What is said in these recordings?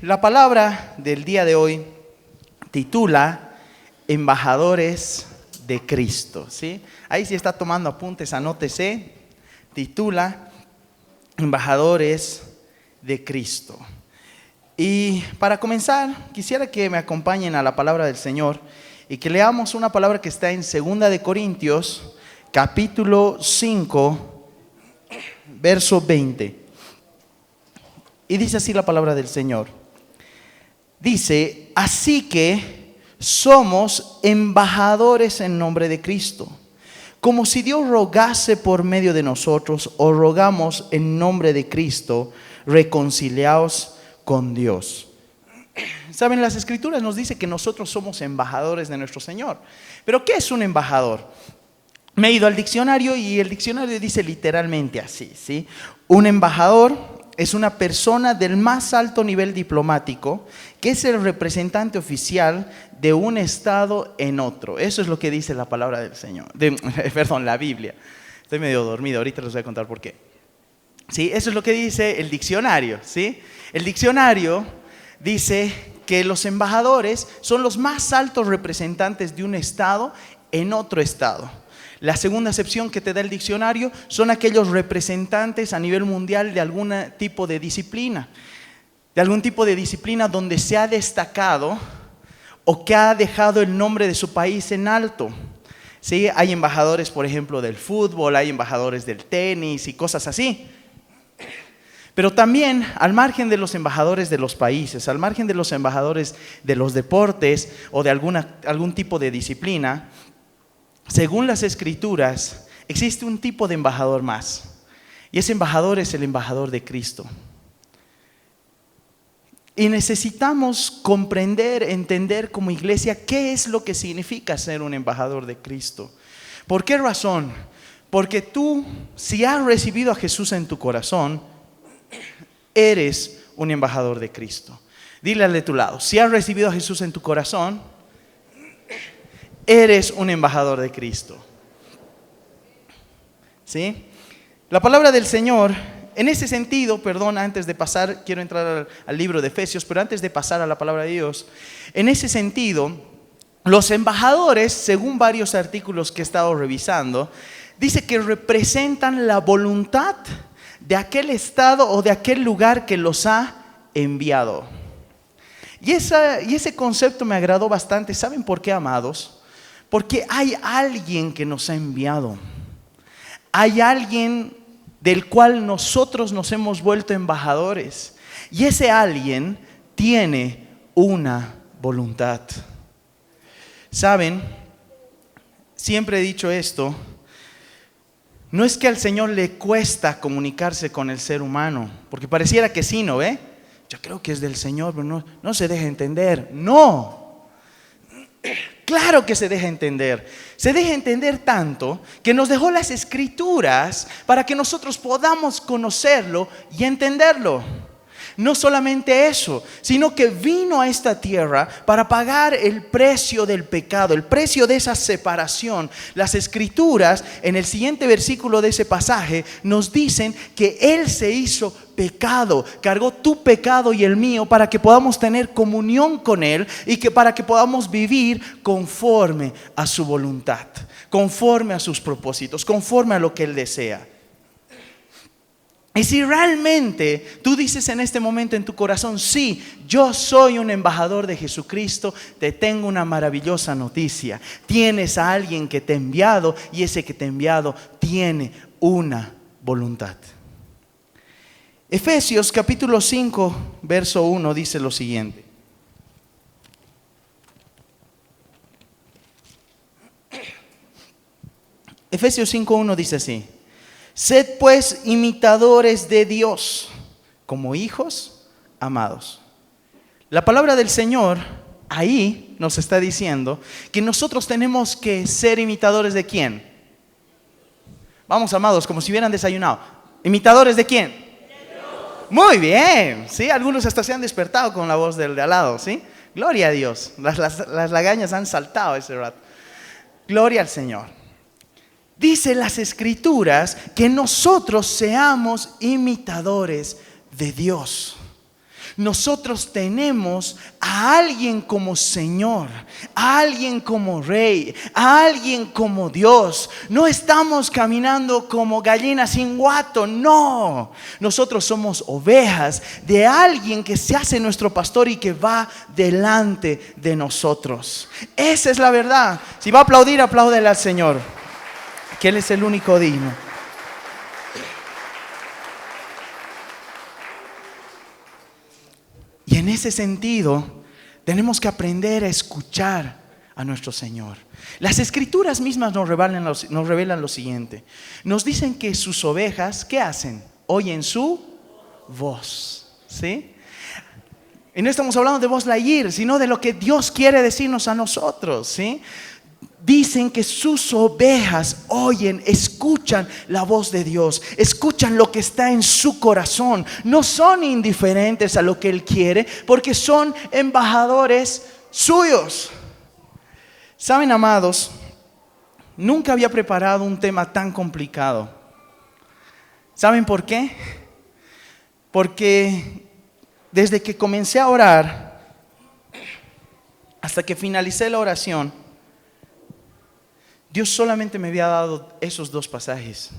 La palabra del día de hoy titula Embajadores de Cristo, ¿sí? Ahí si está tomando apuntes, anótese. Titula Embajadores de Cristo. Y para comenzar, quisiera que me acompañen a la palabra del Señor y que leamos una palabra que está en 2 de Corintios, capítulo 5, verso 20. Y dice así la palabra del Señor. Dice, así que somos embajadores en nombre de Cristo, como si Dios rogase por medio de nosotros, o rogamos en nombre de Cristo, reconciliaos con Dios. Saben, las Escrituras nos dice que nosotros somos embajadores de nuestro Señor. Pero ¿qué es un embajador? Me he ido al diccionario y el diccionario dice literalmente así, ¿sí? Un embajador es una persona del más alto nivel diplomático que es el representante oficial de un estado en otro. Eso es lo que dice la palabra del Señor, la Biblia. Estoy medio dormido, ahorita les voy a contar por qué. Sí, eso es lo que dice el diccionario, ¿sí? El diccionario dice que los embajadores son los más altos representantes de un estado en otro estado. La segunda acepción que te da el diccionario son aquellos representantes a nivel mundial de algún tipo de disciplina. De algún tipo de disciplina donde se ha destacado o que ha dejado el nombre de su país en alto. ¿Sí? Hay embajadores, por ejemplo, del fútbol, hay embajadores del tenis y cosas así. Pero también, al margen de los embajadores de los países, al margen de los embajadores de los deportes o de algún tipo de disciplina, según las Escrituras, existe un tipo de embajador más. Y ese embajador es el embajador de Cristo. Y necesitamos comprender, entender como iglesia qué es lo que significa ser un embajador de Cristo. ¿Por qué razón? Porque tú, si has recibido a Jesús en tu corazón, eres un embajador de Cristo. Dile al de tu lado, si has recibido a Jesús en tu corazón, eres un embajador de Cristo. ¿Sí? La palabra del Señor, en ese sentido, antes de pasar, quiero entrar al libro de Efesios, pero antes de pasar a la palabra de Dios, en ese sentido, los embajadores, según varios artículos que he estado revisando, dice que representan la voluntad de aquel estado o de aquel lugar que los ha enviado. Y ese concepto me agradó bastante. ¿Saben por qué, amados? Porque hay alguien que nos ha enviado. Hay alguien del cual nosotros nos hemos vuelto embajadores. Y ese alguien tiene una voluntad. ¿Saben? Siempre he dicho esto. No es que al Señor le cuesta comunicarse con el ser humano, porque pareciera que sí, ¿no ve? Yo creo que es del Señor, pero no se deja entender. No. Claro que se deja entender. Se deja entender tanto que nos dejó las Escrituras para que nosotros podamos conocerlo y entenderlo. No solamente eso, sino que vino a esta tierra para pagar el precio del pecado, el precio de esa separación. Las Escrituras, en el siguiente versículo de ese pasaje, nos dicen que Él se hizo pecado, cargó tu pecado y el mío para que podamos tener comunión con Él y que para que podamos vivir conforme a su voluntad, conforme a sus propósitos, conforme a lo que Él desea. Y si realmente tú dices en este momento en tu corazón, sí, yo soy un embajador de Jesucristo, te tengo una maravillosa noticia. Tienes a alguien que te ha enviado y ese que te ha enviado tiene una voluntad. Efesios capítulo 5, verso 1 dice lo siguiente. Efesios 5:1 dice así. Sed pues imitadores de Dios como hijos amados. La palabra del Señor ahí nos está diciendo que nosotros tenemos que ser imitadores de ¿quién? Vamos, amados, como si hubieran desayunado. ¿Imitadores de quién? De Dios. Muy bien, ¿sí? Algunos hasta se han despertado con la voz del de al lado, ¿sí? Gloria a Dios. Las lagañas han saltado ese rato. Gloria al Señor. Dice las Escrituras que nosotros seamos imitadores de Dios. Nosotros tenemos a alguien como Señor, a alguien como Rey, a alguien como Dios. No estamos caminando como gallinas sin guato, no. Nosotros somos ovejas de alguien que se hace nuestro pastor y que va delante de nosotros. Esa es la verdad. Si va a aplaudir, apláudele al Señor, que Él es el único digno. Y en ese sentido, tenemos que aprender a escuchar a nuestro Señor. Las Escrituras mismas nos revelan lo siguiente. Nos dicen que sus ovejas, ¿qué hacen? Oyen su voz, ¿sí? Y no estamos hablando de voz Lightyear, sino de lo que Dios quiere decirnos a nosotros, ¿sí? Dicen que sus ovejas oyen, escuchan la voz de Dios, escuchan lo que está en su corazón. No son indiferentes a lo que Él quiere, porque son embajadores suyos. Saben, amados, nunca había preparado un tema tan complicado. ¿Saben por qué? Porque desde que comencé a orar hasta que finalicé la oración, Dios solamente me había dado esos dos pasajes.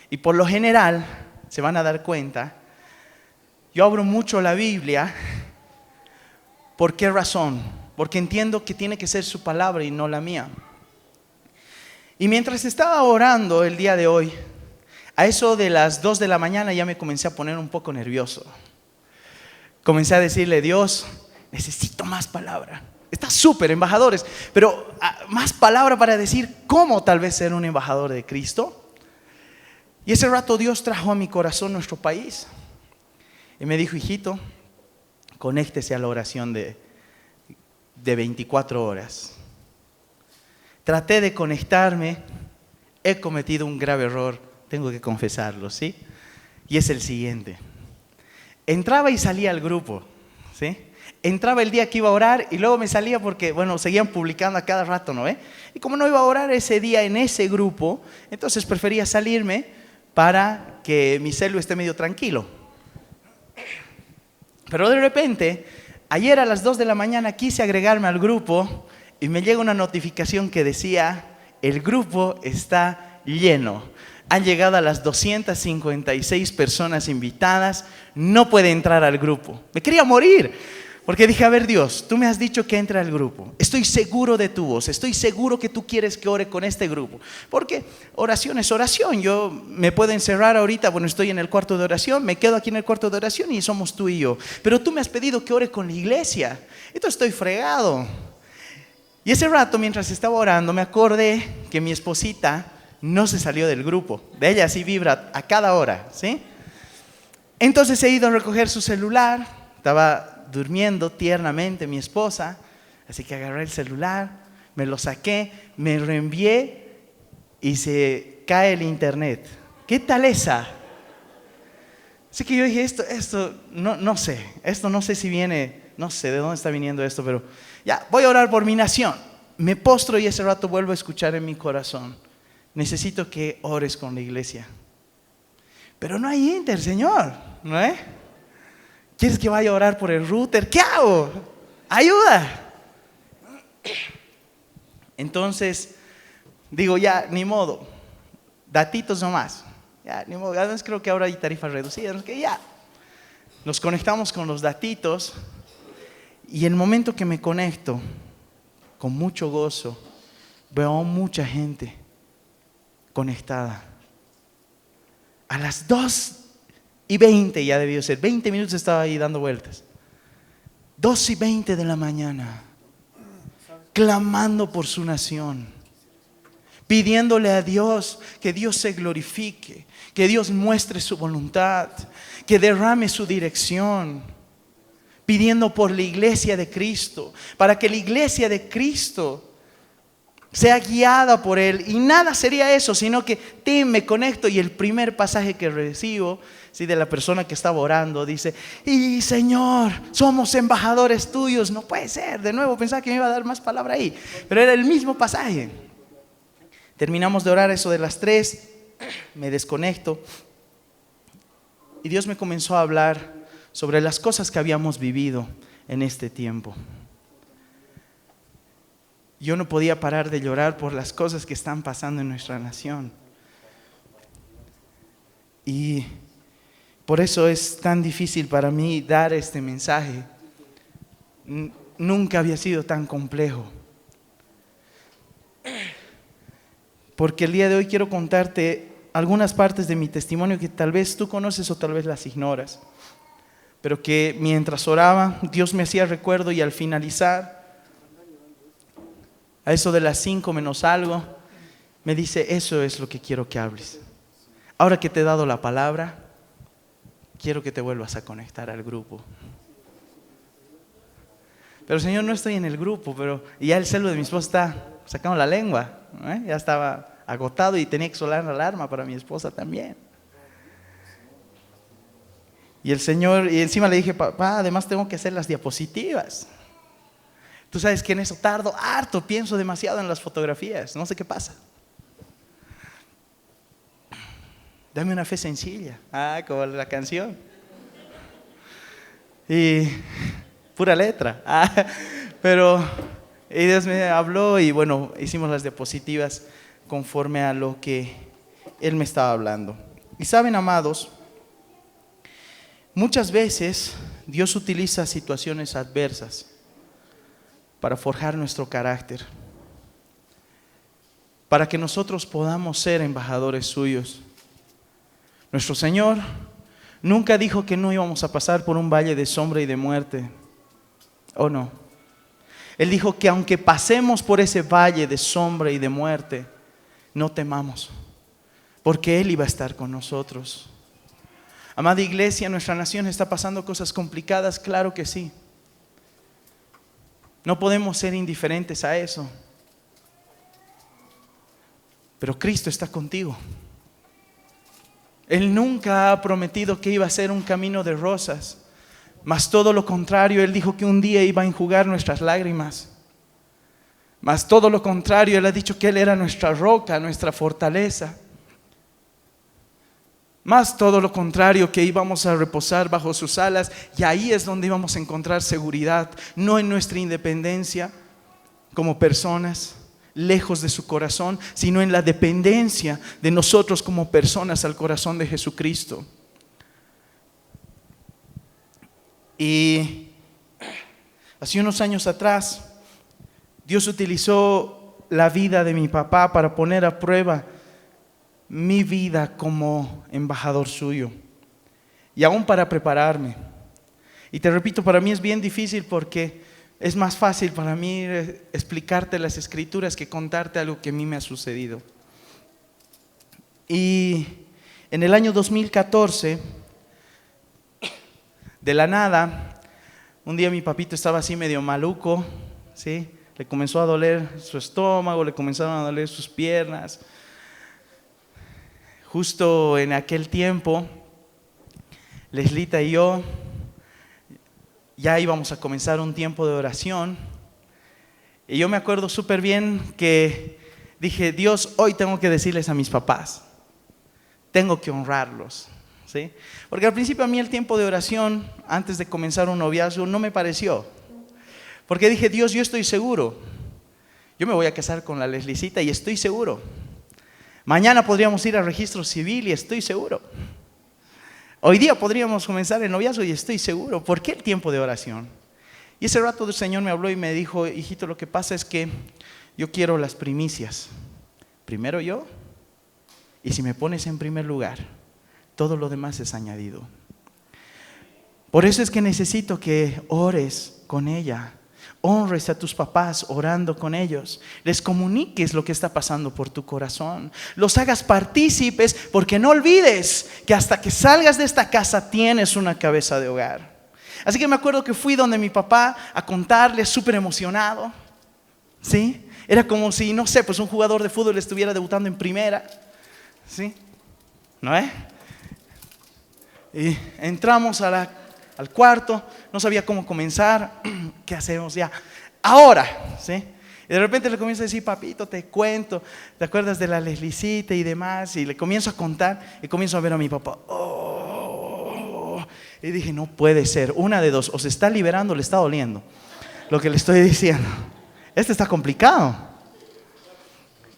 Y por lo general, se van a dar cuenta, yo abro mucho la Biblia. ¿Por qué razón? Porque entiendo que tiene que ser su palabra y no la mía. Y mientras estaba orando el día de hoy, a eso de las 2 de la mañana ya me comencé a poner un poco nervioso. Comencé a decirle: Dios, necesito más palabra. Está súper, embajadores, pero más palabra para decir cómo tal vez ser un embajador de Cristo. Y ese rato Dios trajo a mi corazón nuestro país y me dijo: hijito, conéctese a la oración de 24 horas. Traté de conectarme, he cometido un grave error, tengo que confesarlo, ¿sí? Y es el siguiente: entraba y salía al grupo, ¿sí? Entraba el día que iba a orar y luego me salía porque, seguían publicando a cada rato, ¿no? Y como no iba a orar ese día en ese grupo, entonces prefería salirme para que mi celu esté medio tranquilo. Pero de repente, ayer a las 2 de la mañana quise agregarme al grupo y me llega una notificación que decía: el grupo está lleno. Han llegado a las 256 personas invitadas, no puede entrar al grupo. Me quería morir. Porque dije: a ver, Dios, tú me has dicho que entre al grupo. Estoy seguro de tu voz. Estoy seguro que tú quieres que ore con este grupo. Porque oración es oración. Yo me puedo encerrar ahorita, estoy en el cuarto de oración. Me quedo aquí en el cuarto de oración y somos tú y yo. Pero tú me has pedido que ore con la iglesia. Entonces estoy fregado. Y ese rato, mientras estaba orando, me acordé que mi esposita no se salió del grupo. De ella sí vibra a cada hora, ¿sí? Entonces he ido a recoger su celular. Estaba durmiendo tiernamente mi esposa, así que agarré el celular, me lo saqué, me reenvié y se cae el internet. ¿Qué tal esa? Así que yo dije: esto no sé, esto no sé si viene, no sé de dónde está viniendo esto, pero ya, voy a orar por mi nación. Me postro y ese rato vuelvo a escuchar en mi corazón: necesito que ores con la iglesia. Pero no hay inter, Señor, ¿no? ¿Quieres que vaya a orar por el router? ¿Qué hago? ¡Ayuda! Entonces digo: ya, ni modo, datitos nomás. Ya, ni modo, además creo que ahora hay tarifas reducidas, que ya. Nos conectamos con los datitos y en el momento que me conecto, con mucho gozo, veo a mucha gente conectada. A las 2:20 ya debió ser, 20 minutos estaba ahí dando vueltas. 2:20 de la mañana, clamando por su nación, pidiéndole a Dios que Dios se glorifique, que Dios muestre su voluntad, que derrame su dirección, pidiendo por la iglesia de Cristo, para que la iglesia de Cristo sea guiada por Él. Y nada sería eso, sino que me conecto y el primer pasaje que recibo, ¿sí?, de la persona que estaba orando, dice: y Señor, somos embajadores tuyos. No puede ser, de nuevo pensaba que me iba a dar más palabra ahí, pero era el mismo pasaje. Terminamos de orar eso de las 3, me desconecto y Dios me comenzó a hablar sobre las cosas que habíamos vivido en este tiempo. Yo no podía parar de llorar por las cosas que están pasando en nuestra nación. Y por eso es tan difícil para mí dar este mensaje. Nunca había sido tan complejo. Porque el día de hoy quiero contarte algunas partes de mi testimonio que tal vez tú conoces o tal vez las ignoras. Pero que mientras oraba, Dios me hacía recuerdo y al finalizar, a eso de las 5 menos algo, me dice, eso es lo que quiero que hables. Ahora que te he dado la palabra, quiero que te vuelvas a conectar al grupo. Pero Señor, no estoy en el grupo, y ya el celo de mi esposa está sacando la lengua, ¿eh? Ya estaba agotado y tenía que sonar la alarma para mi esposa también. Y el Señor, y encima le dije, papá, además tengo que hacer las diapositivas. Tú sabes que en eso tardo harto, pienso demasiado en las fotografías, no sé qué pasa. Dame una fe sencilla, como la canción. Y pura letra. Pero y Dios me habló y bueno, hicimos las diapositivas conforme a lo que Él me estaba hablando. Y saben, amados, muchas veces Dios utiliza situaciones adversas para forjar nuestro carácter, para que nosotros podamos ser embajadores suyos. Nuestro Señor nunca dijo que no íbamos a pasar por un valle de sombra y de muerte, ¿o no? Él dijo que aunque pasemos por ese valle de sombra y de muerte, no temamos, porque Él iba a estar con nosotros. Amada iglesia, nuestra nación está pasando cosas complicadas, claro que sí. No podemos ser indiferentes a eso. Pero Cristo está contigo. Él nunca ha prometido que iba a ser un camino de rosas, mas todo lo contrario, Él dijo que un día iba a enjugar nuestras lágrimas. Mas todo lo contrario, Él ha dicho que Él era nuestra roca, nuestra fortaleza. Más todo lo contrario, que íbamos a reposar bajo sus alas, y ahí es donde íbamos a encontrar seguridad, no en nuestra independencia como personas, lejos de su corazón, sino en la dependencia de nosotros como personas al corazón de Jesucristo. Y hace unos años atrás, Dios utilizó la vida de mi papá para poner a prueba mi vida como embajador suyo y aún para prepararme. Y te repito, para mí es bien difícil porque es más fácil para mí explicarte las escrituras que contarte algo que a mí me ha sucedido. Y en el año 2014, de la nada, un día mi papito estaba así medio maluco, ¿sí? Le comenzó a doler su estómago, le comenzaron a doler sus piernas. Justo en aquel tiempo, Leslita y yo ya íbamos a comenzar un tiempo de oración. Y yo me acuerdo súper bien que dije, Dios, hoy tengo que decirles a mis papás, tengo que honrarlos, ¿sí? Porque al principio a mí el tiempo de oración, antes de comenzar un noviazgo, no me pareció. Porque dije, Dios, yo estoy seguro, yo me voy a casar con la Leslicita y estoy seguro. Mañana podríamos ir al registro civil y estoy seguro. Hoy día podríamos comenzar el noviazgo y estoy seguro. ¿Por qué el tiempo de oración? Y ese rato el Señor me habló y me dijo, hijito, lo que pasa es que yo quiero las primicias. Primero yo, y si me pones en primer lugar, todo lo demás es añadido. Por eso es que necesito que ores con ella. Honres a tus papás orando con ellos. Les comuniques lo que está pasando por tu corazón. Los hagas partícipes, porque no olvides que hasta que salgas de esta casa tienes una cabeza de hogar. Así que me acuerdo que fui donde mi papá a contarle, súper emocionado, ¿sí? Era como si, no sé, pues un jugador de fútbol estuviera debutando en primera, ¿sí? ¿No es? Y entramos al cuarto, no sabía cómo comenzar. ¿Qué hacemos ya? Ahora, ¿sí? Y de repente le comienzo a decir, papito, te cuento, ¿te acuerdas de la Leslicita y demás? Y le comienzo a contar y comienzo a ver a mi papá. Oh. Y dije, no puede ser, una de dos, o se está liberando o le está doliendo lo que le estoy diciendo. Este está complicado.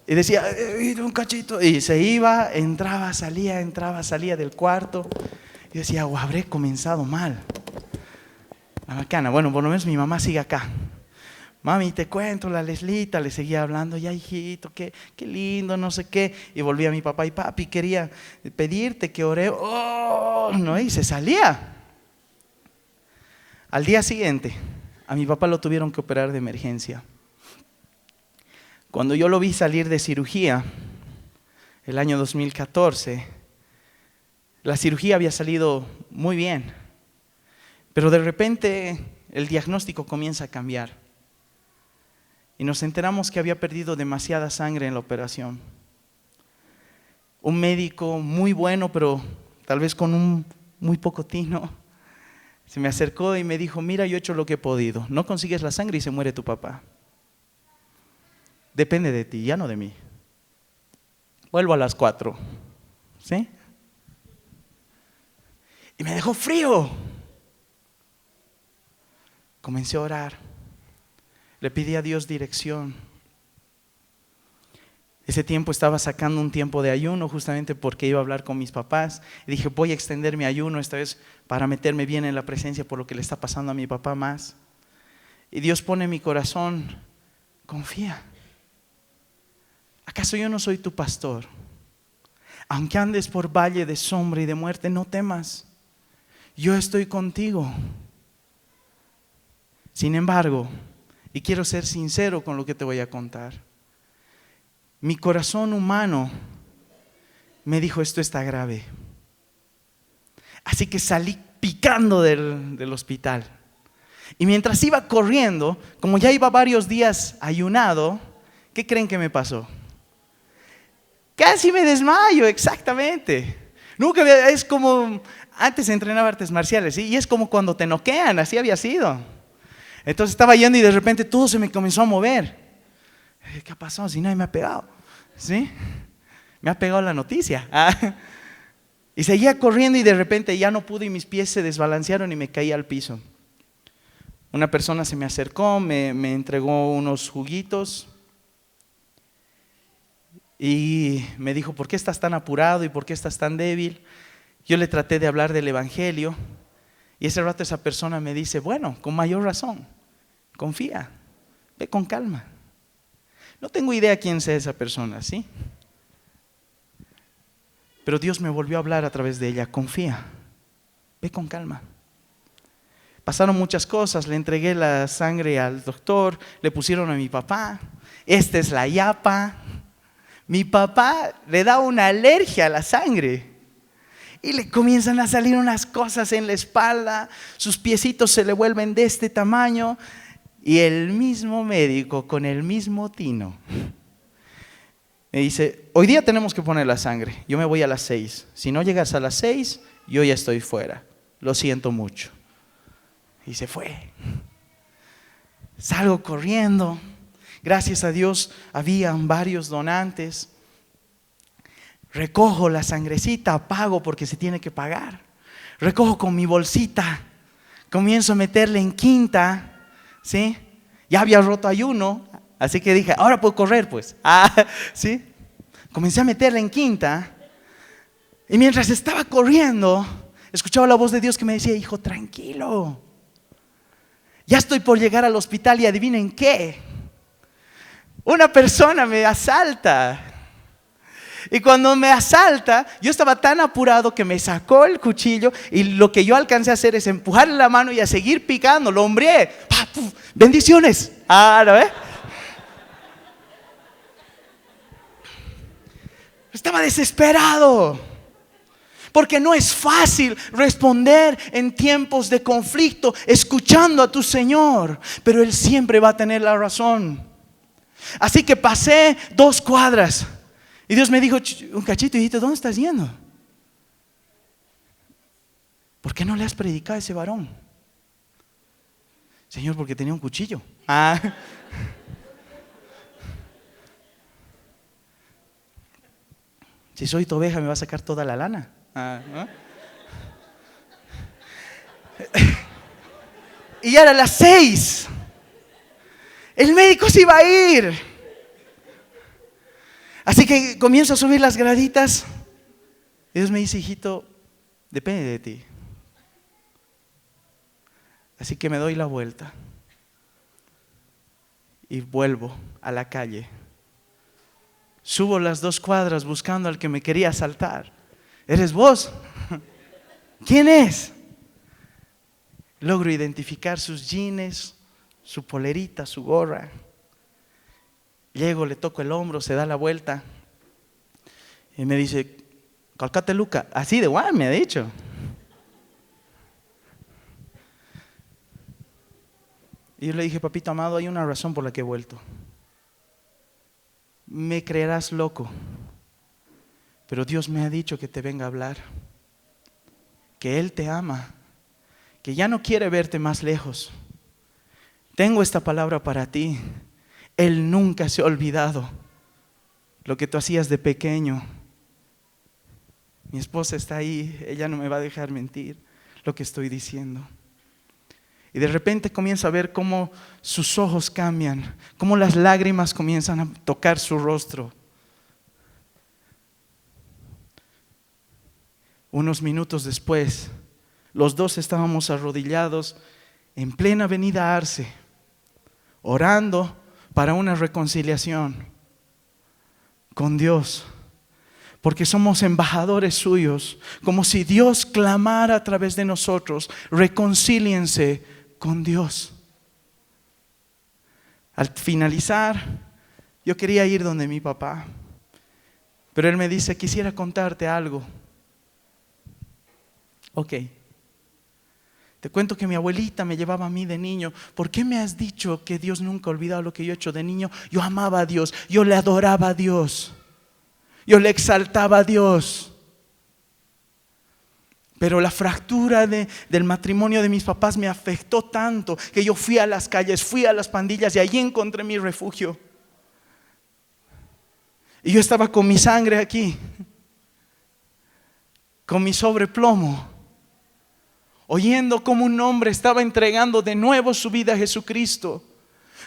Y decía, un cachito. Y se iba, entraba, salía del cuarto. Y decía, habré comenzado mal. La bacana. Bueno, por lo menos mi mamá sigue acá. Mami, te cuento, la Leslita, le seguía hablando, ya hijito, qué lindo, no sé qué. Y volvía a mi papá y papi, quería pedirte que ore. Oh, no, y se salía. Al día siguiente, a mi papá lo tuvieron que operar de emergencia. Cuando yo lo vi salir de cirugía, el año 2014, la cirugía había salido muy bien, pero de repente el diagnóstico comienza a cambiar. Y nos enteramos que había perdido demasiada sangre en la operación. Un médico muy bueno, pero tal vez con un muy poco tino, se me acercó y me dijo, mira, yo he hecho lo que he podido. No consigues la sangre y se muere tu papá. Depende de ti, ya no de mí. Vuelvo a las 4. ¿Sí? Y me dejó frío. Comencé a orar. Le pedí a Dios dirección. Ese tiempo estaba sacando un tiempo de ayuno justamente porque iba a hablar con mis papás. Y dije, voy a extender mi ayuno esta vez para meterme bien en la presencia por lo que le está pasando a mi papá más. Y Dios pone en mi corazón, confía. ¿Acaso yo no soy tu pastor? Aunque andes por valle de sombra y de muerte, no temas. Yo estoy contigo. Sin embargo, y quiero ser sincero con lo que te voy a contar, mi corazón humano me dijo, esto está grave. Así que salí picando del hospital. Y mientras iba corriendo, como ya iba varios días ayunado, ¿qué creen que me pasó? Casi me desmayo, exactamente. Nunca, es como, antes entrenaba artes marciales, ¿sí? Y es como cuando te noquean, así había sido. Entonces estaba yendo y de repente todo se me comenzó a mover. ¿Qué pasó? Si nadie me ha pegado. ¿Sí? Me ha pegado la noticia. Y seguía corriendo y de repente ya no pude y mis pies se desbalancearon y me caí al piso. Una persona se me acercó, me entregó unos juguitos y me dijo, ¿por qué estás tan apurado y por qué estás tan débil? Yo le traté de hablar del evangelio. Y ese rato esa persona me dice, bueno, con mayor razón, confía, ve con calma. No tengo idea quién sea esa persona, ¿sí? Pero Dios me volvió a hablar a través de ella, confía, ve con calma. Pasaron muchas cosas, le entregué la sangre al doctor, le pusieron a mi papá, esta es la yapa. Mi papá le da una alergia a la sangre. Y le comienzan a salir unas cosas en la espalda, sus piecitos se le vuelven de este tamaño. Y el mismo médico con el mismo tino me dice, hoy día tenemos que poner la sangre, yo me voy a las 6. Si no llegas a las 6, yo ya estoy fuera, lo siento mucho. Y se fue. Salgo corriendo, gracias a Dios habían varios donantes. Recojo la sangrecita, pago porque se tiene que pagar. Recojo con mi bolsita, comienzo a meterle en quinta, ¿sí? Ya había roto ayuno, así que dije, ahora puedo correr pues. ¿Sí? Comencé a meterle en quinta y mientras estaba corriendo, escuchaba la voz de Dios que me decía, hijo, tranquilo. Ya estoy por llegar al hospital y adivinen qué. Una persona me asalta. Y cuando me asalta, yo estaba tan apurado que me sacó el cuchillo y lo que yo alcancé a hacer es empujarle la mano y a seguir picando, lo hombreé. Bendiciones. ¿No ve? Estaba desesperado. Porque no es fácil responder en tiempos de conflicto escuchando a tu Señor, pero Él siempre va a tener la razón. Así que pasé 2 cuadras. Y Dios me dijo, un cachito, hijito, ¿dónde estás yendo? ¿Por qué no le has predicado a ese varón? Señor, porque tenía un cuchillo. Si soy tu oveja me va a sacar toda la lana. Y ya era las 6. El médico se iba a ir. Así que comienzo a subir las graditas. Y Dios me dice, hijito, depende de ti. Así que me doy la vuelta. Y vuelvo a la calle. Subo las 2 cuadras buscando al que me quería asaltar. ¿Eres vos? ¿Quién es? Logro identificar sus jeans, su polerita, su gorra. Llego, le toco el hombro, se da la vuelta y me dice, Calcate Luca, así de guay me ha dicho. Y yo le dije, papito amado, hay una razón por la que he vuelto. Me creerás loco, pero Dios me ha dicho que te venga a hablar, que Él te ama, que ya no quiere verte más lejos. Tengo esta palabra para ti. Él nunca se ha olvidado lo que tú hacías de pequeño. Mi esposa está ahí, ella no me va a dejar mentir lo que estoy diciendo. Y de repente comienzo a ver cómo sus ojos cambian, cómo las lágrimas comienzan a tocar su rostro. Unos minutos después, los dos estábamos arrodillados en plena avenida Arce, orando para una reconciliación con Dios. Porque somos embajadores suyos, como si Dios clamara a través de nosotros, reconcíliense con Dios. Al finalizar, yo quería ir donde mi papá, pero él me dice, quisiera contarte algo. Ok. Te cuento que mi abuelita me llevaba a mí de niño. ¿Por qué me has dicho que Dios nunca ha olvidado lo que yo he hecho de niño? Yo amaba a Dios, yo le adoraba a Dios, yo le exaltaba a Dios. Pero la fractura del matrimonio de mis papás me afectó tanto que yo fui a las calles, fui a las pandillas y allí encontré mi refugio. Y yo estaba con mi sangre aquí, con mi sobreplomo, oyendo cómo un hombre estaba entregando de nuevo su vida a Jesucristo.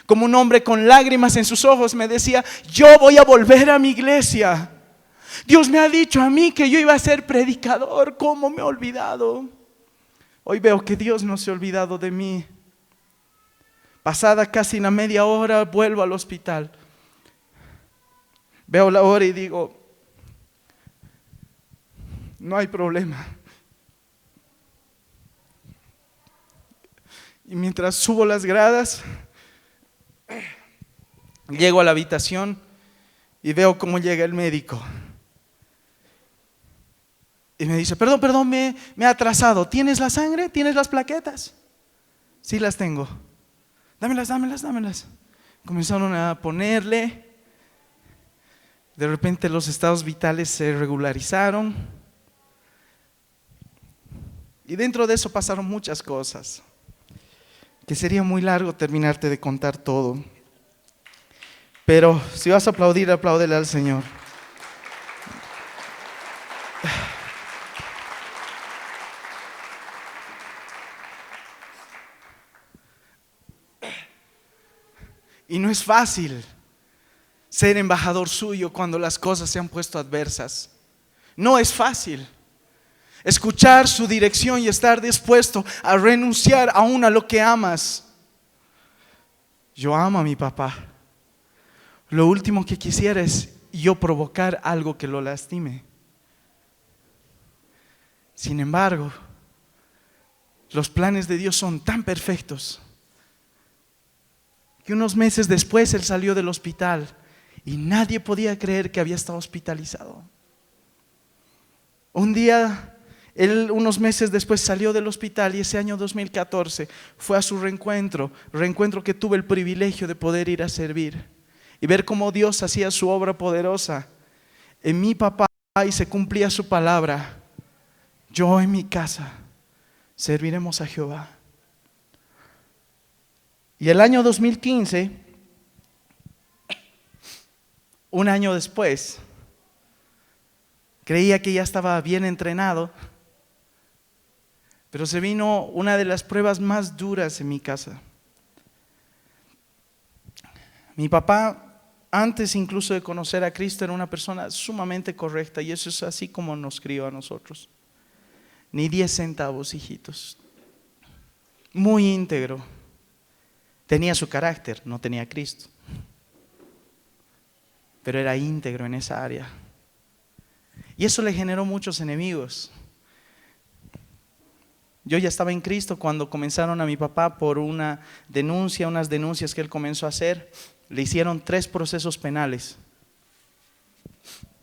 Como un hombre con lágrimas en sus ojos me decía, yo voy a volver a mi iglesia. Dios me ha dicho a mí que yo iba a ser predicador. ¿Cómo me he olvidado? Hoy veo que Dios no se ha olvidado de mí. Pasada casi una media hora, vuelvo al hospital. Veo la hora y digo, no hay problema. Y mientras subo las gradas, llego a la habitación y veo cómo llega el médico. Y me dice, perdón, me he atrasado. ¿Tienes la sangre? ¿Tienes las plaquetas? Sí, las tengo. Dámelas. Comenzaron a ponerle. De repente los estados vitales se regularizaron. Y dentro de eso pasaron muchas cosas, que sería muy largo terminarte de contar todo. Pero si vas a aplaudir, apláudele al Señor. Y no es fácil ser embajador suyo cuando las cosas se han puesto adversas. No es fácil escuchar su dirección y estar dispuesto a renunciar aún a lo que amas. Yo amo a mi papá. Lo último que quisiera es yo provocar algo que lo lastime. Sin embargo, los planes de Dios son tan perfectos que unos meses después él salió del hospital y nadie podía creer que había estado hospitalizado. Un día, él unos meses después salió del hospital y ese año 2014 fue a su reencuentro que tuve el privilegio de poder ir a servir y ver cómo Dios hacía su obra poderosa en mi papá y se cumplía su palabra. Yo en mi casa serviremos a Jehová. Y el año 2015, un año después, creía que ya estaba bien entrenado, Pero se vino una de las pruebas más duras en mi casa. Mi papá, antes incluso de conocer a Cristo, era una persona sumamente correcta, y eso es así como nos crió a nosotros. Ni 10 centavos, hijitos. Muy íntegro. Tenía su carácter, no tenía a Cristo. Pero era íntegro en esa área. Y eso le generó muchos enemigos. Yo ya estaba en Cristo cuando comenzaron a mi papá por unas denuncias que él comenzó a hacer. Le hicieron 3 procesos penales.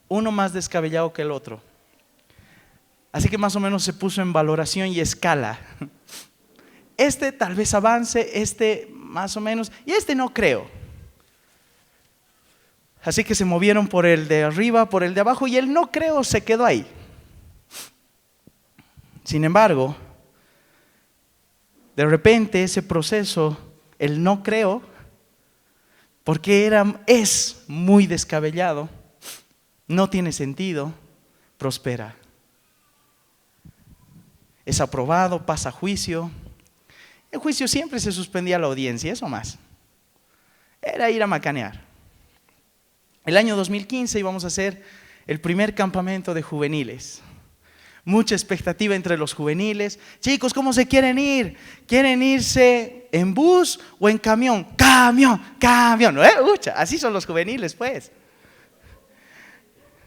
Uno más descabellado que el otro. Así que más o menos se puso en valoración y escala. Este tal vez avance, este más o menos, y este no creo. Así que se movieron por el de arriba, por el de abajo, y el no creo se quedó ahí. Sin embargo, de repente ese proceso, el no creo, porque es muy descabellado, no tiene sentido, prospera. Es aprobado, pasa a juicio. En juicio siempre se suspendía la audiencia, eso más. Era ir a macanear. El año 2015 íbamos a hacer el primer campamento de juveniles. Mucha expectativa entre los juveniles. Chicos, ¿cómo se quieren ir? ¿Quieren irse en bus o en camión? Camión, ¿no? Así son los juveniles, pues.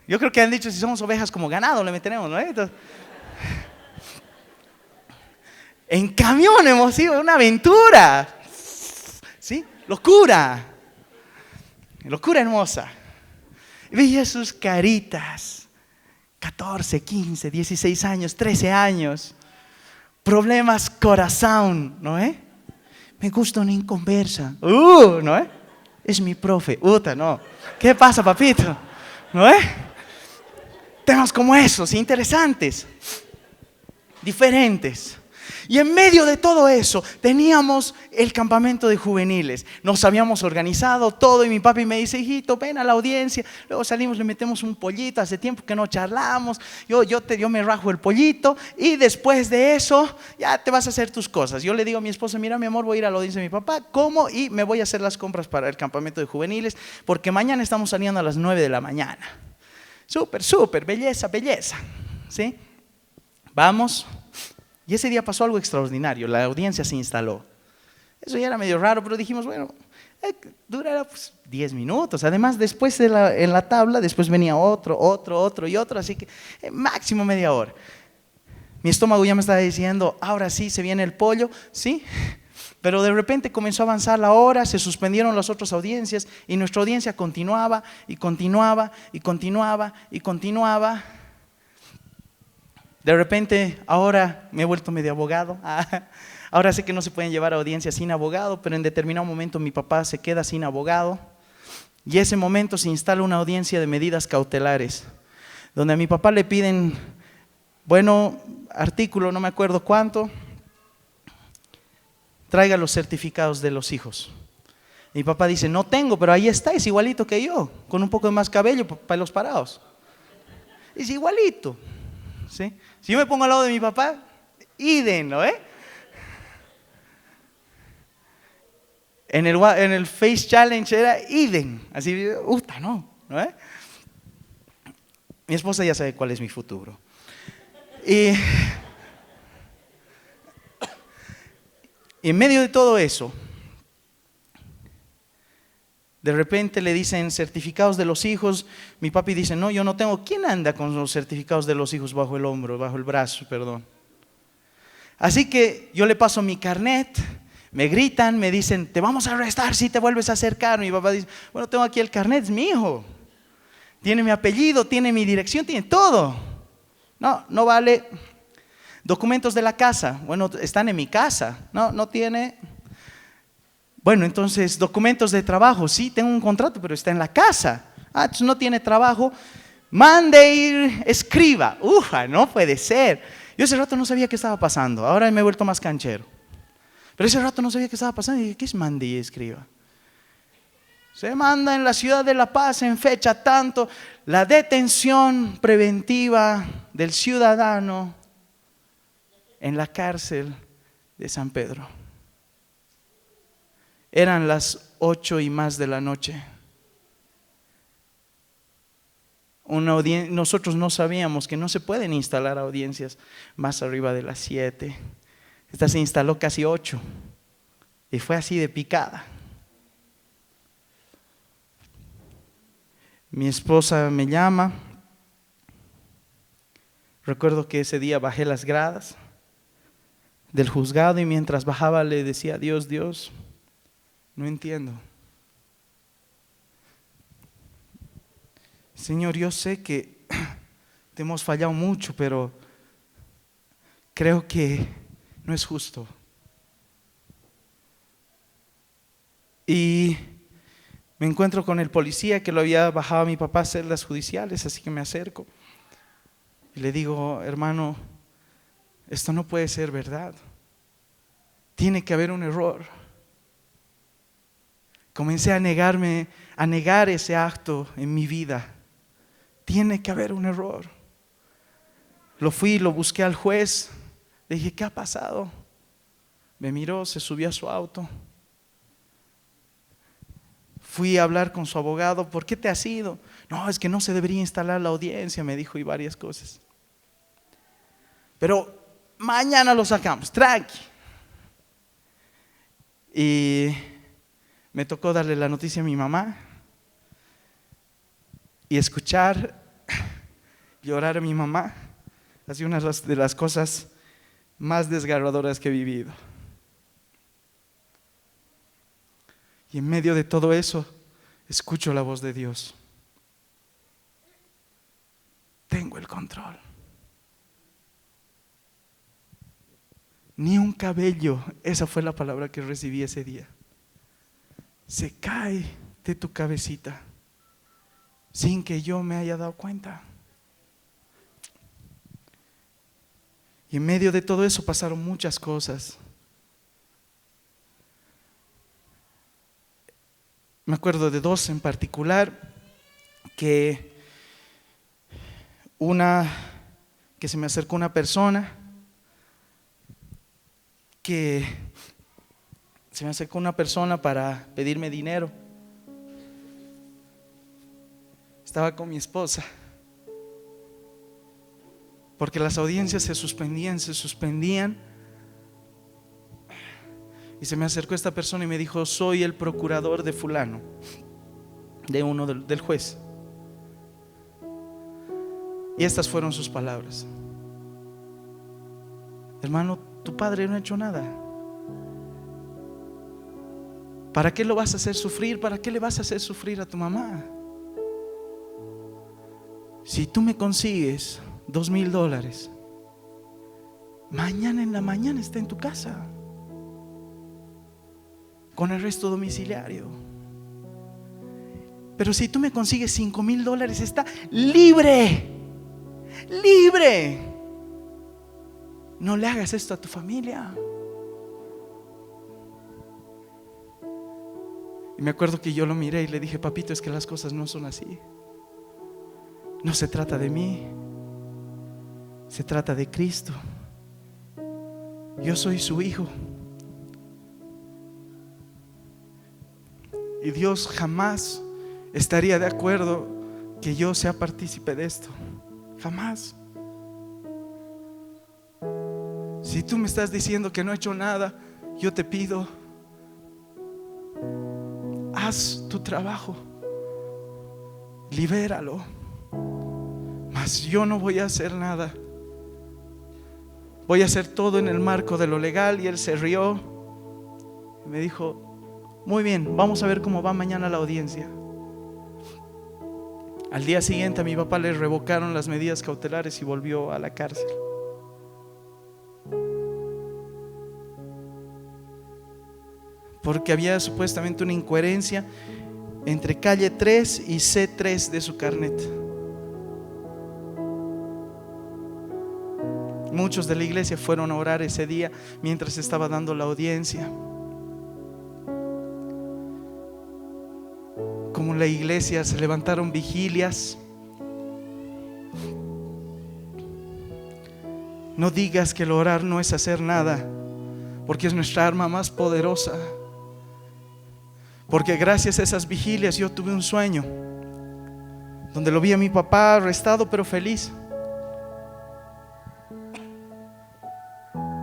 Yo creo que han dicho, si somos ovejas como ganado, le meteremos, ¿no? Entonces, en camión hemos ido, una aventura. ¿Sí? Locura hermosa. Veía sus caritas. 14, 15, 16 años, 13 años. Problemas corazón, ¿no? Me gusta una inconversa. ¿No? Es mi profe. No. ¿Qué pasa, papito? ¿No? Temas como esos, interesantes, diferentes. Y en medio de todo eso teníamos el campamento de juveniles. Nos habíamos organizado todo y mi papi me dice, hijito, ven a la audiencia. Luego salimos, le metemos un pollito, hace tiempo que no charlamos. Yo me rajo el pollito y después de eso ya te vas a hacer tus cosas. Yo le digo a mi esposa, mira mi amor, voy a ir a la audiencia de mi papá, como y me voy a hacer las compras para el campamento de juveniles porque mañana estamos saliendo a las 9 de la mañana. Súper, belleza, ¿sí? Vamos. Y ese día pasó algo extraordinario, la audiencia se instaló. Eso ya era medio raro, pero dijimos, bueno, durará 10 minutos. Además, después en la tabla, después venía otro, así que máximo media hora. Mi estómago ya me estaba diciendo, ahora sí, se viene el pollo, ¿sí? Pero de repente comenzó a avanzar la hora, se suspendieron las otras audiencias y nuestra audiencia continuaba. De repente, ahora me he vuelto medio abogado. Ahora sé que no se pueden llevar a audiencia sin abogado, pero en determinado momento mi papá se queda sin abogado. Y ese momento se instala una audiencia de medidas cautelares, donde a mi papá le piden, artículo, no me acuerdo cuánto, traiga los certificados de los hijos. Mi papá dice, no tengo, pero ahí está, es igualito que yo, con un poco de más cabello, pelos parados. Es igualito. ¿Sí? Si yo me pongo al lado de mi papá, idem, ¿no? En el Face Challenge era idem, así, ¿no? Mi esposa ya sabe cuál es mi futuro. Y en medio de todo eso, de repente le dicen certificados de los hijos. Mi papi dice, no, yo no tengo. ¿Quién anda con los certificados de los hijos bajo el brazo, perdón? Así que yo le paso mi carnet, me gritan, me dicen, te vamos a arrestar si te vuelves a acercar. Mi papá dice, bueno, tengo aquí el carnet, es mi hijo. Tiene mi apellido, tiene mi dirección, tiene todo. No vale. Documentos de la casa, están en mi casa. No tiene. Bueno, entonces, documentos de trabajo, sí, tengo un contrato, pero está en la casa. Entonces no tiene trabajo, mande ir, escriba. No puede ser. Yo ese rato no sabía qué estaba pasando, ahora me he vuelto más canchero. Pero ese rato no sabía qué estaba pasando y dije, ¿qué es mande y escriba? Se manda en la ciudad de La Paz en fecha tanto la detención preventiva del ciudadano en la cárcel de San Pedro. Eran las 8 y más de la noche. Nosotros no sabíamos que no se pueden instalar audiencias más arriba de las 7. Esta se instaló casi 8 y fue así de picada. Mi esposa me llama. Recuerdo que ese día bajé las gradas del juzgado y mientras bajaba le decía: Dios, no entiendo. Señor, yo sé que te hemos fallado mucho, pero creo que no es justo. Y me encuentro con el policía que lo había bajado a mi papá a celdas judiciales, así que me acerco y le digo: hermano, esto no puede ser verdad. Tiene que haber un error. Comencé a negar ese acto en mi vida. Tiene que haber un error. Lo busqué al juez. Le dije: ¿qué ha pasado? Me miró, se subió a su auto. Fui a hablar con su abogado. ¿Por qué te has ido? No, es que no se debería instalar la audiencia, me dijo, y varias cosas. Pero mañana lo sacamos, tranqui. Y me tocó darle la noticia a mi mamá y escuchar llorar a mi mamá. Ha sido una de las cosas más desgarradoras que he vivido. Y en medio de todo eso, escucho la voz de Dios. Tengo el control. Ni un cabello, esa fue la palabra que recibí ese día, se cae de tu cabecita sin que yo me haya dado cuenta. Y en medio de todo eso pasaron muchas cosas. Me acuerdo de dos en particular, que se me acercó una persona, para pedirme dinero. Estaba con mi esposa, porque las audiencias se suspendían. Y se me acercó esta persona y me dijo: soy el procurador de fulano, del juez. Y estas fueron sus palabras: hermano, tu padre no ha hecho nada. ¿Para qué lo vas a hacer sufrir? ¿Para qué le vas a hacer sufrir a tu mamá? Si tú me consigues $2,000, mañana en la mañana está en tu casa con arresto domiciliario. Pero si tú me consigues $5,000, está libre. No le hagas esto a tu familia. Y me acuerdo que yo lo miré y le dije: papito, es que las cosas no son así. No se trata de mí, se trata de Cristo. Yo soy su hijo. Y Dios jamás estaría de acuerdo que yo sea partícipe de esto. Jamás. Si tú me estás diciendo que no he hecho nada, yo te pido, haz tu trabajo, libéralo. Mas yo no voy a hacer nada. Voy a hacer todo en el marco de lo legal. Y él se rió y me dijo: muy bien, vamos a ver cómo va mañana la audiencia. Al día siguiente a mi papá le revocaron las medidas cautelares y volvió a la cárcel. Porque había supuestamente una incoherencia entre calle 3 y C3 de su carnet. Muchos de la iglesia fueron a orar ese día mientras estaba dando la audiencia. Como en la iglesia se levantaron vigilias. No digas que el orar no es hacer nada, porque es nuestra arma más poderosa. Porque gracias a esas vigilias yo tuve un sueño donde lo vi a mi papá arrestado pero feliz,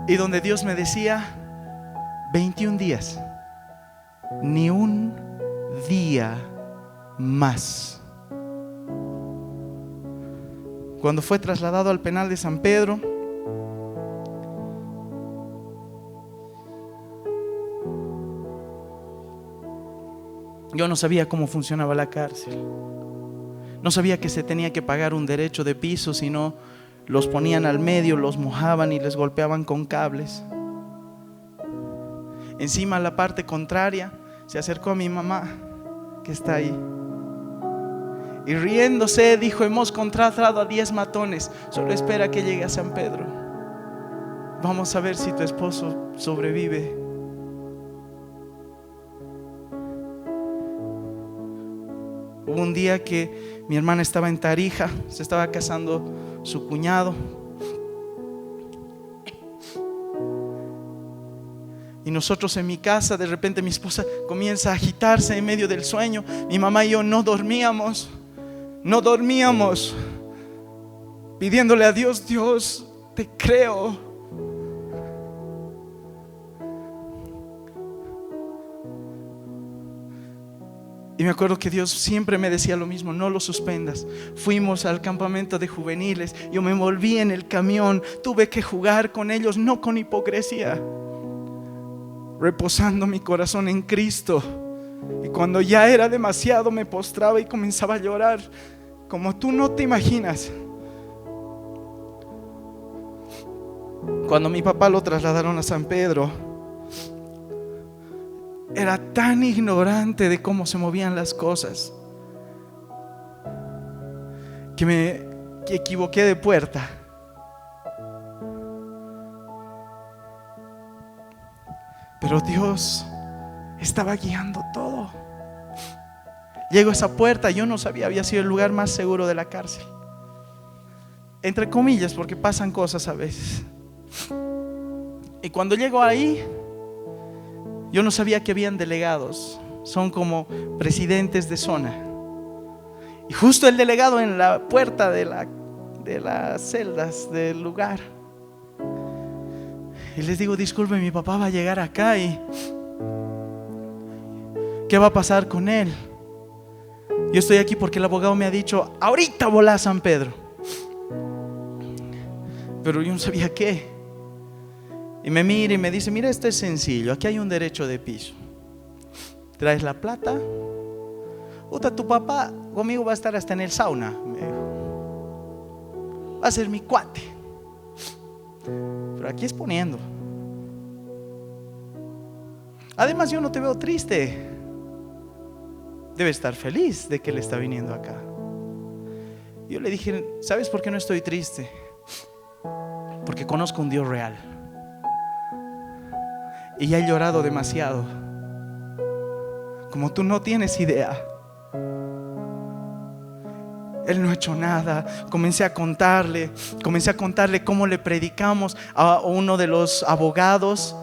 y donde Dios me decía: 21 días, ni un día más. Cuando fue trasladado al penal de San Pedro, yo no sabía cómo funcionaba la cárcel. No sabía que se tenía que pagar un derecho de piso, sino los ponían al medio, los mojaban y les golpeaban con cables. Encima, la parte contraria, se acercó a mi mamá, que está ahí, y riéndose dijo: hemos contratado a 10 matones, solo espera que llegue a San Pedro. Vamos a ver si tu esposo sobrevive. Hubo un día que mi hermana estaba en Tarija, se estaba casando su cuñado, y nosotros en mi casa, de repente mi esposa comienza a agitarse en medio del sueño. Mi mamá y yo no dormíamos, pidiéndole a Dios: Dios, te creo. Y me acuerdo que Dios siempre me decía lo mismo: no lo suspendas. Fuimos al campamento de juveniles, yo me envolví en el camión, tuve que jugar con ellos, no con hipocresía, reposando mi corazón en Cristo. Y cuando ya era demasiado, me postraba y comenzaba a llorar como tú no te imaginas. Cuando mi papá lo trasladaron a San Pedro, era tan ignorante de cómo se movían las cosas que me equivoqué de puerta. Pero Dios estaba guiando todo. Llego a esa puerta, yo no sabía, había sido el lugar más seguro de la cárcel, entre comillas, porque pasan cosas a veces. Y cuando llego ahí, yo no sabía que habían delegados, son como presidentes de zona. Y justo el delegado en la puerta de las celdas del lugar. Y les digo: disculpe, mi papá va a llegar acá y ¿qué va a pasar con él? Yo estoy aquí porque el abogado me ha dicho: ahorita volá a San Pedro. Pero yo no sabía qué. Y me mira y me dice: mira, esto es sencillo, aquí hay un derecho de piso. ¿Traes la plata? Uta, tu papá conmigo va a estar hasta en el sauna, me dijo. Va a ser mi cuate. Pero aquí es poniendo. Además, yo no te veo triste. Debe estar feliz de que él está viniendo acá. Yo le dije: ¿sabes por qué no estoy triste? Porque conozco un Dios real. Y ya he llorado demasiado, como tú no tienes idea. Él no ha hecho nada. Comencé a contarle cómo le predicamos a uno de los abogados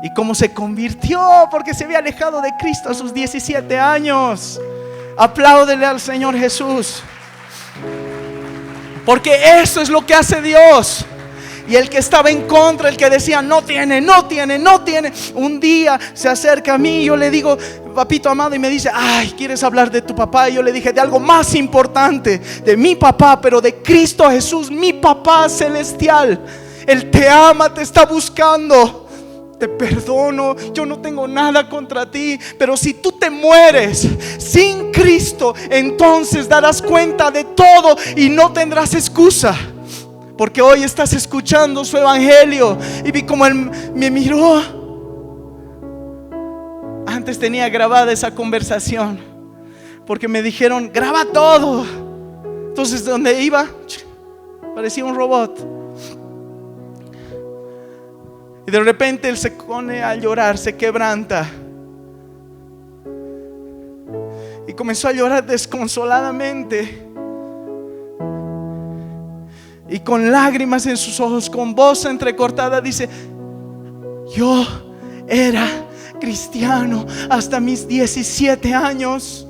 y cómo se convirtió porque se había alejado de Cristo a sus 17 años. Apláudele al Señor Jesús, porque eso es lo que hace Dios. Y el que estaba en contra, el que decía no tiene, un día se acerca a mí y yo le digo: papito amado, y me dice: ay, ¿quieres hablar de tu papá? Y yo le dije: de algo más importante, de mi papá, pero de Cristo Jesús, mi papá celestial. Él te ama, te está buscando. Te perdono, yo no tengo nada contra ti, pero si tú te mueres sin Cristo, entonces darás cuenta de todo y no tendrás excusa. Porque hoy estás escuchando su evangelio. Y vi como él me miró. Antes tenía grabada esa conversación, porque me dijeron: graba todo. Entonces donde iba parecía un robot. Y de repente él se pone a llorar, se quebranta y comenzó a llorar desconsoladamente. y con lágrimas en sus ojos, con voz entrecortada, dice: yo era cristiano hasta mis 17 años.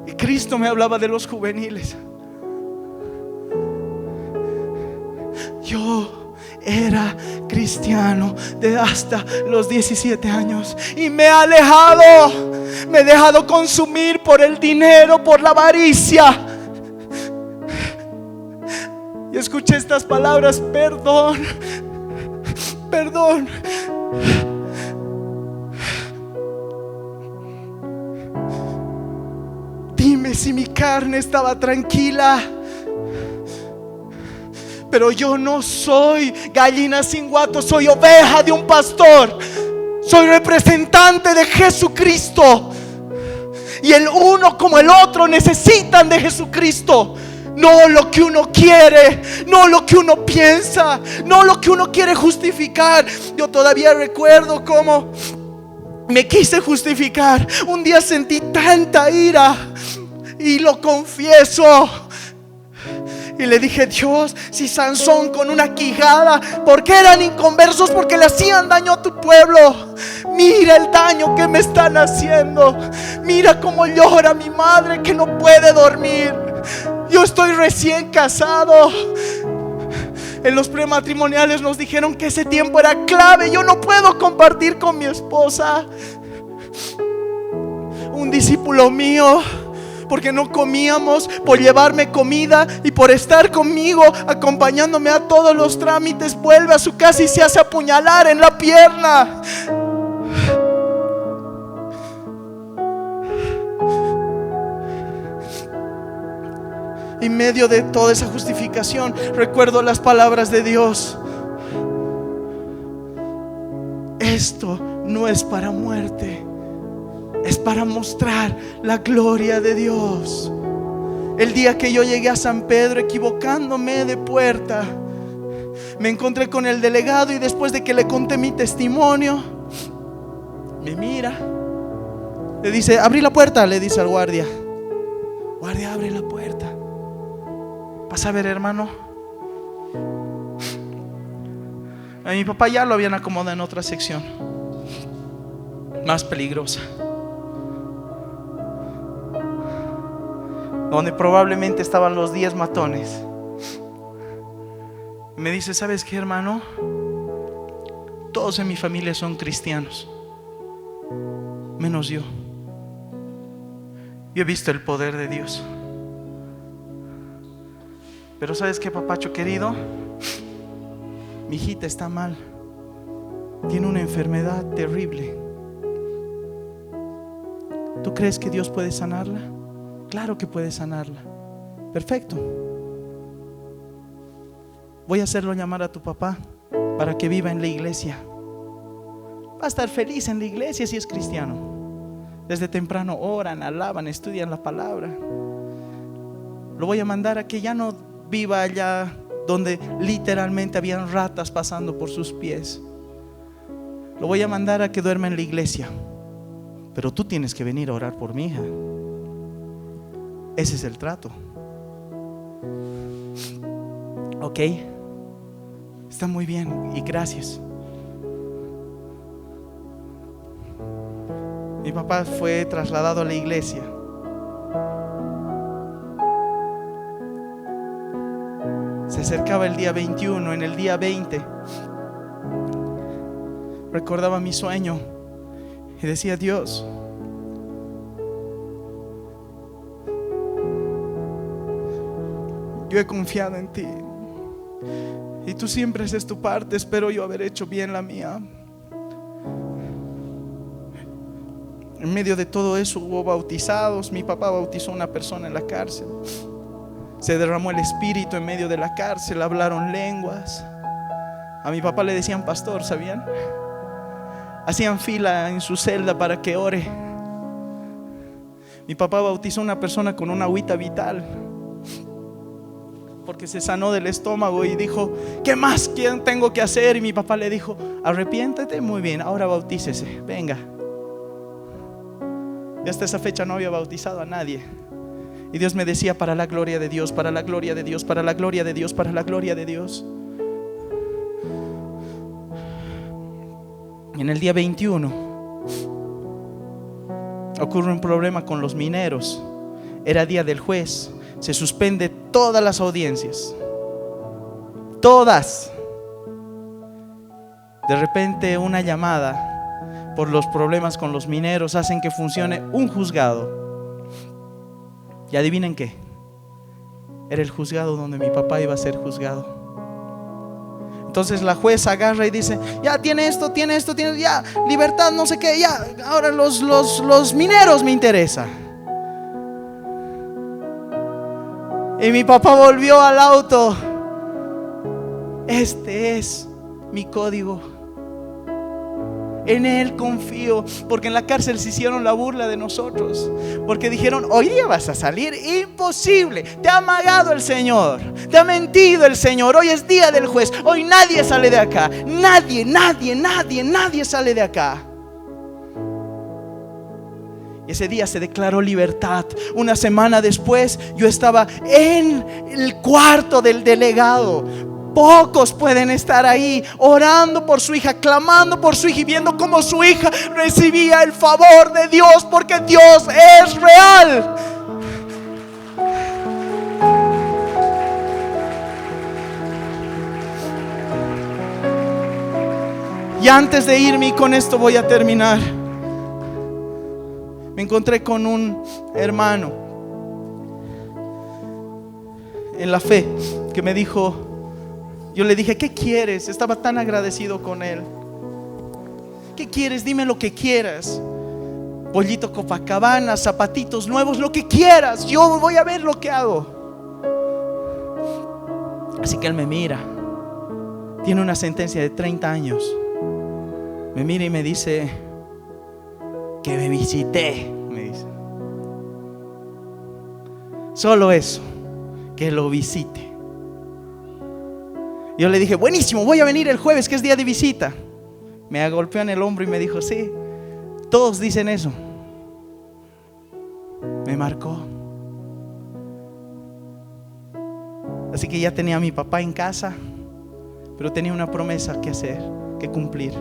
Y Cristo me hablaba de los juveniles. Yo era cristiano de hasta los 17 años y me he dejado consumir por el dinero, por la avaricia. Y escuché estas palabras: perdón, perdón. Dime si mi carne estaba tranquila. Pero yo no soy gallina sin guato, soy oveja de un pastor. Soy representante de Jesucristo. Y el uno como el otro necesitan de Jesucristo. No lo que uno quiere, no lo que uno piensa, no lo que uno quiere justificar. Yo todavía recuerdo cómo me quise justificar. Un día sentí tanta ira y lo confieso. Y le dije: Dios, si Sansón con una quijada, porque eran inconversos, porque le hacían daño a tu pueblo, mira el daño que me están haciendo. Mira cómo llora mi madre que no puede dormir. Yo estoy recién casado. En los prematrimoniales nos dijeron que ese tiempo era clave. Yo no puedo compartir con mi esposa. Un discípulo mío, porque no comíamos, por llevarme comida y por estar conmigo, acompañándome a todos los trámites, vuelve a su casa y se hace apuñalar en la pierna. En medio de toda esa justificación, recuerdo las palabras de Dios: esto no es para muerte, es para mostrar la gloria de Dios. El día que yo llegué a San Pedro, equivocándome de puerta, me encontré con el delegado y después de que le conté mi testimonio, me mira, le dice: abrí la puerta, le dice al guardia. Guardia, abre la puerta. Pasa a ver, hermano. A mi papá ya lo habían acomodado en otra sección más peligrosa, donde probablemente estaban los 10 matones. Y me dice: ¿sabes qué, hermano? Todos en mi familia son cristianos, menos yo. Yo he visto el poder de Dios. Pero ¿sabes qué, papacho querido? Mi hijita está mal. Tiene una enfermedad terrible. ¿Tú crees que Dios puede sanarla? Claro que puede sanarla. Perfecto. Voy a hacerlo llamar a tu papá para que viva en la iglesia. Va a estar feliz en la iglesia si es cristiano. Desde temprano oran, alaban, estudian la palabra. Lo voy a mandar a que ya no viva allá donde literalmente habían ratas pasando por sus pies. Lo voy a mandar a que duerma en la iglesia. Pero tú tienes que venir a orar por mi hija. Ese es el trato. Ok, está muy bien y gracias. Mi papá fue trasladado a la iglesia. Se acercaba el día 21. En el día 20 recordaba mi sueño y decía: Dios, yo he confiado en ti y tú siempre haces tu parte. Espero yo haber hecho bien la mía. En medio de todo eso hubo bautizados. Mi papá bautizó a una persona en la cárcel. Se derramó el espíritu en medio de la cárcel. Hablaron lenguas. A mi papá le decían pastor, ¿sabían? Hacían fila en su celda para que ore. Mi papá bautizó a una persona con una agüita vital, porque se sanó del estómago y dijo: ¿qué más tengo que hacer? Y mi papá le dijo: arrepiéntete. Muy bien, ahora bautícese, venga. Y hasta esa fecha no había bautizado a nadie. Y Dios me decía: para la gloria de Dios, para la gloria de Dios, para la gloria de Dios, para la gloria de Dios. Y en el día 21 ocurre un problema con los mineros. Era día del juez. Se suspende todas las audiencias, todas. De repente una llamada por los problemas con los mineros hacen que funcione un juzgado. Y adivinen qué, era el juzgado donde mi papá iba a ser juzgado. Entonces la jueza agarra y dice: ya tiene esto, ya, libertad, no sé qué, ya, ahora los mineros me interesa. Y mi papá volvió al auto: este es mi código, en Él confío. Porque en la cárcel se hicieron la burla de nosotros, porque dijeron: hoy día vas a salir, imposible, te ha amagado el Señor, te ha mentido el Señor, hoy es día del juez, hoy nadie sale de acá, nadie sale de acá. Y ese día se declaró libertad. Una semana después yo estaba en el cuarto del delegado. Pocos pueden estar ahí orando por su hija, clamando por su hija y viendo cómo su hija recibía el favor de Dios, porque Dios es real. Y antes de irme, y con esto voy a terminar, me encontré con un hermano en la fe que me dijo, yo le dije: ¿qué quieres? Estaba tan agradecido con él. ¿Qué quieres? Dime lo que quieras. Pollito Copacabana, zapatitos nuevos, lo que quieras. Yo voy a ver lo que hago. Así que él me mira. Tiene una sentencia de 30 años. Me mira y me dice: que me visité, me dice. Solo eso, que lo visite. Yo le dije: buenísimo, voy a venir el jueves, que es día de visita. Me golpeó en el hombro y me dijo: sí, todos dicen eso. Me marcó. Así que ya tenía a mi papá en casa, pero tenía una promesa que hacer, que cumplir.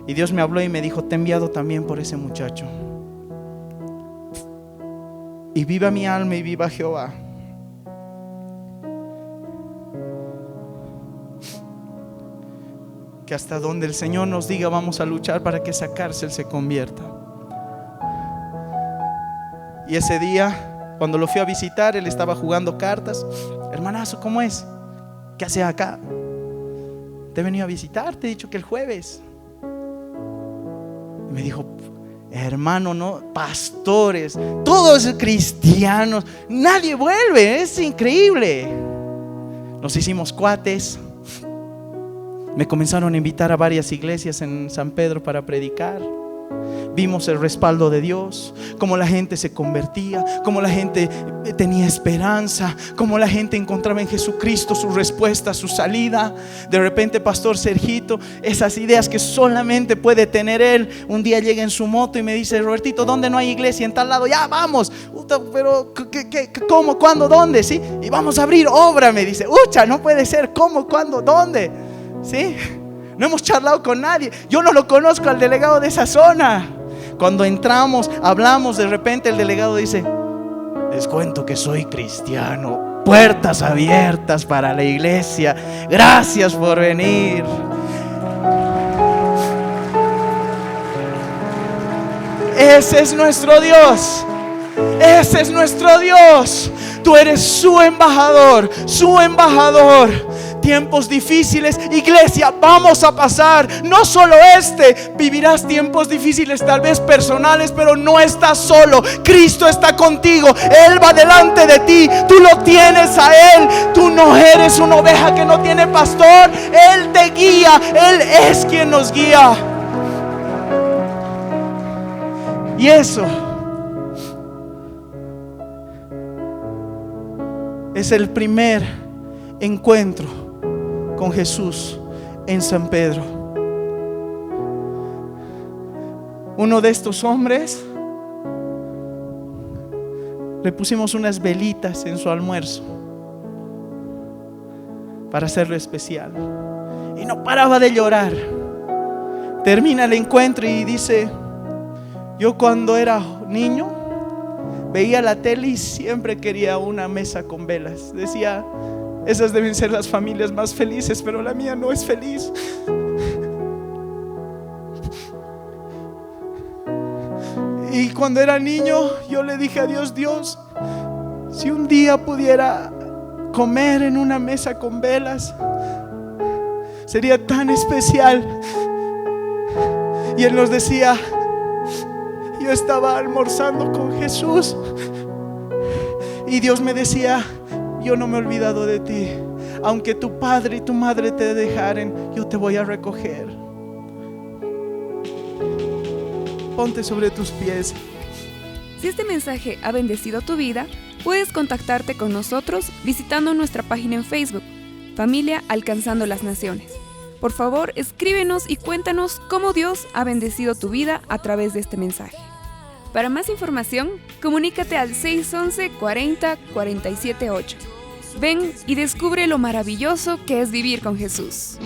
Y Dios me habló y me dijo: te he enviado también por ese muchacho. Y viva mi alma y viva Jehová. Que hasta donde el Señor nos diga, vamos a luchar para que esa cárcel se convierta. Y ese día, cuando lo fui a visitar, él estaba jugando cartas. Hermanazo, ¿cómo es? ¿Qué haces acá? Te he venido a visitar, te he dicho que el jueves. Y me dijo: hermano, no, pastores, todos cristianos, nadie vuelve, es increíble. Nos hicimos cuates. Me comenzaron a invitar a varias iglesias en San Pedro para predicar. Vimos el respaldo de Dios, cómo la gente se convertía, cómo la gente tenía esperanza, cómo la gente encontraba en Jesucristo su respuesta, su salida. De repente, Pastor Sergito, esas ideas que solamente puede tener él, un día llega en su moto y me dice: Robertito, ¿dónde no hay iglesia? En tal lado. Ya vamos. Pero ¿cómo? ¿Cuándo? ¿Dónde? ¿Sí? Y vamos a abrir obra, me dice. No puede ser. ¿Cómo? ¿Cuándo? ¿Dónde? ¿Sí? No hemos charlado con nadie. Yo no lo conozco al delegado de esa zona. Cuando entramos, hablamos, de repente el delegado dice: les cuento que soy cristiano. Puertas abiertas para la iglesia. Gracias por venir. Ese es nuestro Dios. Ese es nuestro Dios. Tú eres su embajador, su embajador. Tiempos difíciles, iglesia, vamos a pasar. No solo vivirás tiempos difíciles, tal vez personales, pero no estás solo. Cristo está contigo, Él va delante de ti. Tú lo tienes a Él. Tú no eres una oveja que no tiene pastor. Él te guía, Él es quien nos guía. Y eso es el primer encuentro con Jesús en San Pedro. Uno de estos hombres Le pusimos unas velitas en su almuerzo para hacerlo especial. Y no paraba de llorar. Termina el encuentro y dice: yo cuando era niño veía la tele y siempre quería una mesa con velas. Decía, esas deben ser las familias más felices, pero la mía no es feliz. Y cuando era niño yo le dije a Dios: Dios, si un día pudiera comer en una mesa con velas, sería tan especial. Y Él nos decía: yo estaba almorzando con Jesús y Dios me decía: yo no me he olvidado de ti. Aunque tu padre y tu madre te dejaren, yo te voy a recoger. Ponte sobre tus pies. Si este mensaje ha bendecido tu vida, puedes contactarte con nosotros visitando nuestra página en Facebook, Familia Alcanzando las Naciones. Por favor, escríbenos y cuéntanos cómo Dios ha bendecido tu vida a través de este mensaje. Para más información, comunícate al 611 40 47 8. Ven y descubre lo maravilloso que es vivir con Jesús.